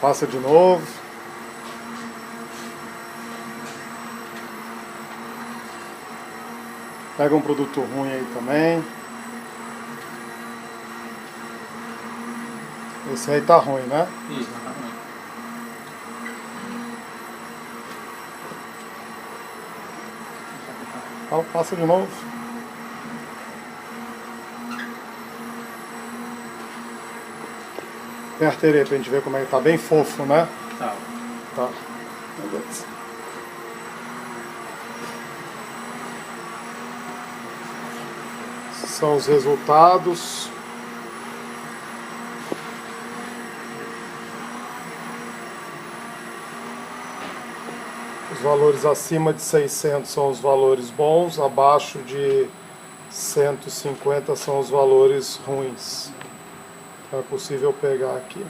Passa de novo. Pega um produto ruim aí também. Esse aí tá ruim, né? Isso, não tá ruim. Então, passa de novo. Aperta ele aí pra gente ver como é que tá. Bem fofo, né? Tá. Tá. Beleza. Esses são os resultados. Os valores acima de 600 são os valores bons, abaixo de 150 são os valores ruins. É possível pegar aqui.